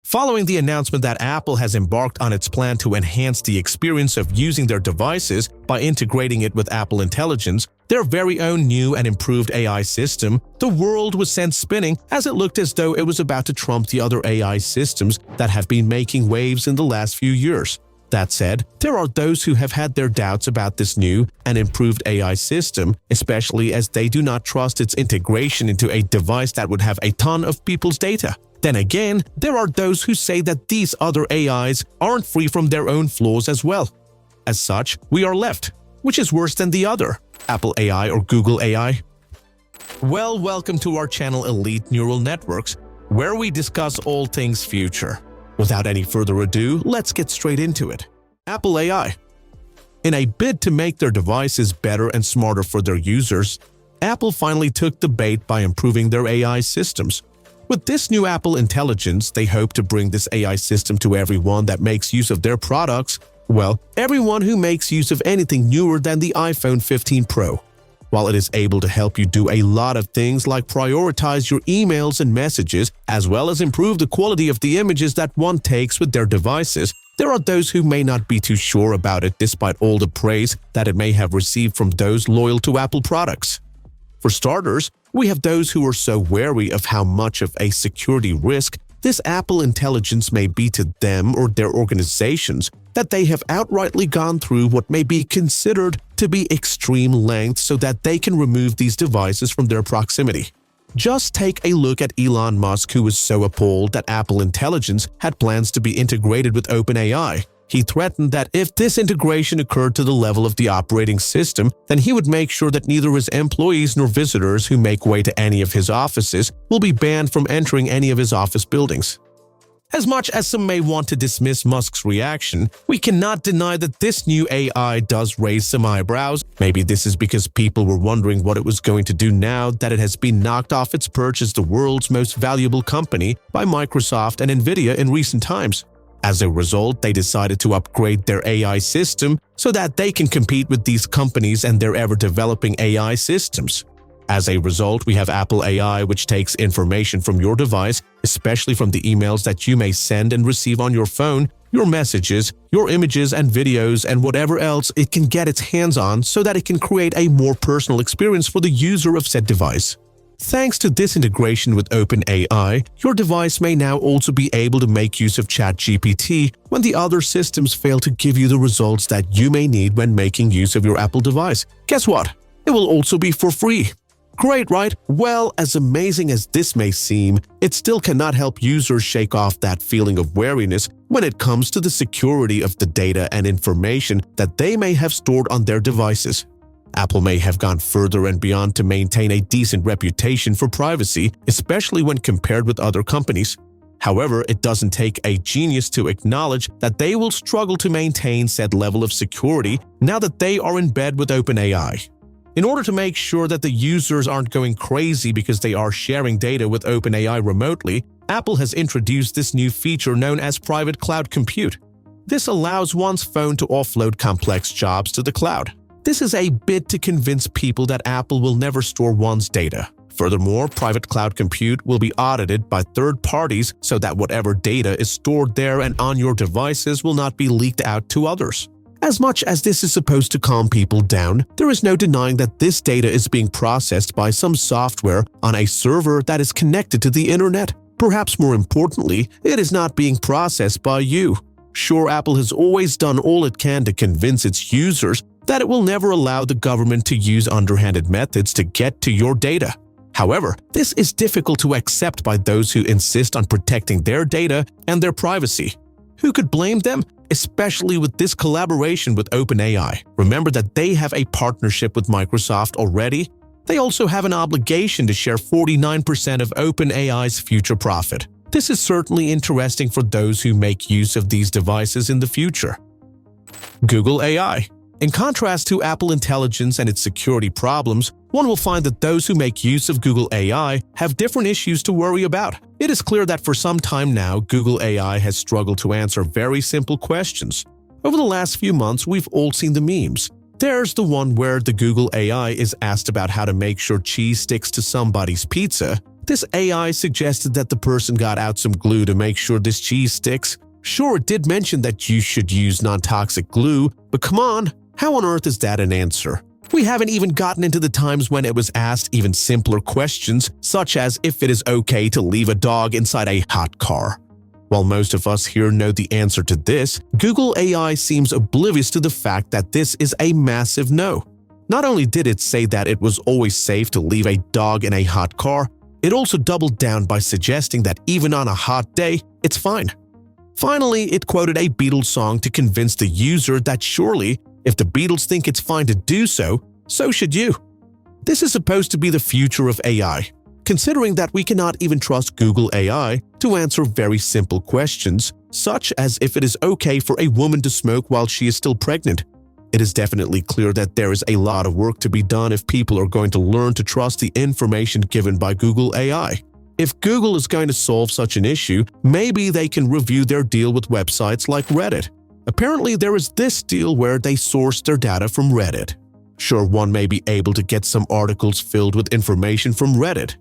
Following the announcement that Apple has embarked on its plan to enhance the experience of using their devices by integrating it with Apple Intelligence, their very own new and improved AI system, the world was sent spinning as it looked as though it was about to trump the other AI systems that have been making waves in the last few years. That said, there are those who have had their doubts about this new and improved AI system, especially as they do not trust its integration into a device that would have a ton of people's data. Then again, there are those who say that these other AIs aren't free from their own flaws as well. As such, we are left. Which is worse than the other? Apple AI or Google AI? Well, welcome to our channel Elite Neural Networks, where we discuss all things future. Without any further ado, let's get straight into it. Apple AI. In a bid to make their devices better and smarter for their users, Apple finally took the bait by improving their AI systems. With this new Apple Intelligence, they hope to bring this AI system to everyone that makes use of their products, well, everyone who makes use of anything newer than the iPhone 15 Pro. While it is able to help you do a lot of things like prioritize your emails and messages, as well as improve the quality of the images that one takes with their devices, there are those who may not be too sure about it despite all the praise that it may have received from those loyal to Apple products. For starters, we have those who are so wary of how much of a security risk this Apple Intelligence may be to them or their organizations that they have outrightly gone through what may be considered to be extreme lengths so that they can remove these devices from their proximity. Just take a look at Elon Musk, who was so appalled that Apple Intelligence had plans to be integrated with OpenAI. He threatened that if this integration occurred to the level of the operating system, then he would make sure that neither his employees nor visitors who make way to any of his offices will be banned from entering any of his office buildings. As much as some may want to dismiss Musk's reaction, we cannot deny that this new AI does raise some eyebrows. Maybe this is because people were wondering what it was going to do now that it has been knocked off its perch as the world's most valuable company by Microsoft and Nvidia in recent times. As a result, they decided to upgrade their AI system so that they can compete with these companies and their ever-developing AI systems. As a result, we have Apple AI, which takes information from your device, especially from the emails that you may send and receive on your phone, your messages, your images and videos, and whatever else it can get its hands on so that it can create a more personal experience for the user of said device. Thanks to this integration with OpenAI, your device may now also be able to make use of ChatGPT when the other systems fail to give you the results that you may need when making use of your Apple device. Guess what? It will also be for free. Great, right? Well, as amazing as this may seem, it still cannot help users shake off that feeling of wariness when it comes to the security of the data and information that they may have stored on their devices. Apple may have gone further and beyond to maintain a decent reputation for privacy, especially when compared with other companies. However, it doesn't take a genius to acknowledge that they will struggle to maintain said level of security now that they are in bed with OpenAI. In order to make sure that the users aren't going crazy because they are sharing data with OpenAI remotely, Apple has introduced this new feature known as private cloud compute. This allows one's phone to offload complex jobs to the cloud. This is a bid to convince people that Apple will never store one's data. Furthermore, private cloud compute will be audited by third parties so that whatever data is stored there and on your devices will not be leaked out to others. As much as this is supposed to calm people down, there is no denying that this data is being processed by some software on a server that is connected to the internet. Perhaps more importantly, it is not being processed by you. Sure, Apple has always done all it can to convince its users that it will never allow the government to use underhanded methods to get to your data. However, this is difficult to accept by those who insist on protecting their data and their privacy. Who could blame them? Especially with this collaboration with OpenAI. Remember that they have a partnership with Microsoft already. They also have an obligation to share 49% of OpenAI's future profit. This is certainly interesting for those who make use of these devices in the future. Google AI. In contrast to Apple Intelligence and its security problems, one will find that those who make use of Google AI have different issues to worry about. It is clear that for some time now, Google AI has struggled to answer very simple questions. Over the last few months, we've all seen the memes. There's the one where the Google AI is asked about how to make sure cheese sticks to somebody's pizza. This AI suggested that the person got out some glue to make sure this cheese sticks. Sure, it did mention that you should use non-toxic glue, but come on, how on earth is that an answer? We haven't even gotten into the times when it was asked even simpler questions, such as if it is okay to leave a dog inside a hot car. While most of us here know the answer to this, Google AI seems oblivious to the fact that this is a massive no. Not only did it say that it was always safe to leave a dog in a hot car, it also doubled down by suggesting that even on a hot day, it's fine. Finally, it quoted a Beatles song to convince the user that surely, if the Beatles think it's fine to do so, so should you. This is supposed to be the future of AI, considering that we cannot even trust Google AI to answer very simple questions, such as if it is okay for a woman to smoke while she is still pregnant. It is definitely clear that there is a lot of work to be done if people are going to learn to trust the information given by Google AI. If Google is going to solve such an issue, maybe they can review their deal with websites like Reddit. Apparently, there is this deal where they source their data from Reddit. Sure, one may be able to get some articles filled with information from Reddit.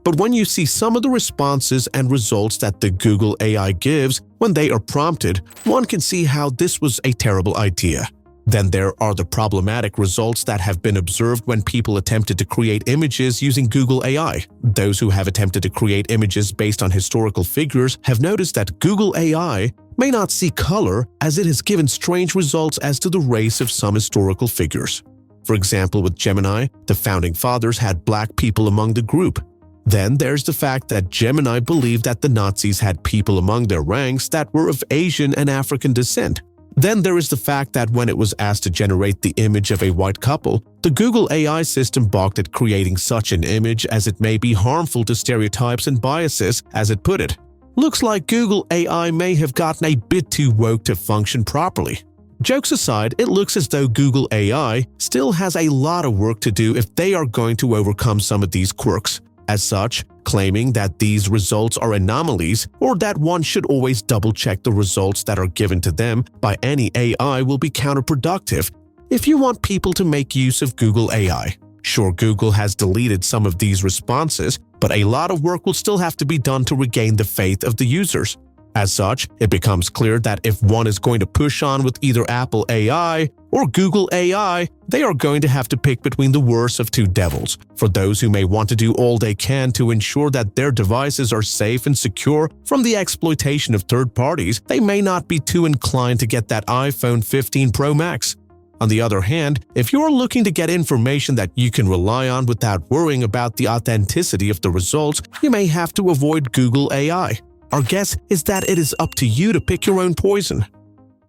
But when you see some of the responses and results that the Google AI gives when they are prompted, one can see how this was a terrible idea. Then there are the problematic results that have been observed when people attempted to create images using Google AI. Those who have attempted to create images based on historical figures have noticed that Google AI may not see color, as it has given strange results as to the race of some historical figures. For example, with Gemini, the founding fathers had black people among the group. Then there's the fact that Gemini believed that the Nazis had people among their ranks that were of Asian and African descent. Then there is the fact that when it was asked to generate the image of a white couple, the Google AI system balked at creating such an image as it may be harmful to stereotypes and biases, as it put it. Looks like Google AI may have gotten a bit too woke to function properly. Jokes aside, it looks as though Google AI still has a lot of work to do if they are going to overcome some of these quirks. As such, claiming that these results are anomalies or that one should always double-check the results that are given to them by any AI will be counterproductive if you want people to make use of Google AI. Sure, Google has deleted some of these responses, but a lot of work will still have to be done to regain the faith of the users. As such, it becomes clear that if one is going to push on with either Apple AI or Google AI, they are going to have to pick between the worst of two devils. For those who may want to do all they can to ensure that their devices are safe and secure from the exploitation of third parties, they may not be too inclined to get that iPhone 15 Pro Max. On the other hand, if you're looking to get information that you can rely on without worrying about the authenticity of the results, you may have to avoid Google AI. Our guess is that it is up to you to pick your own poison.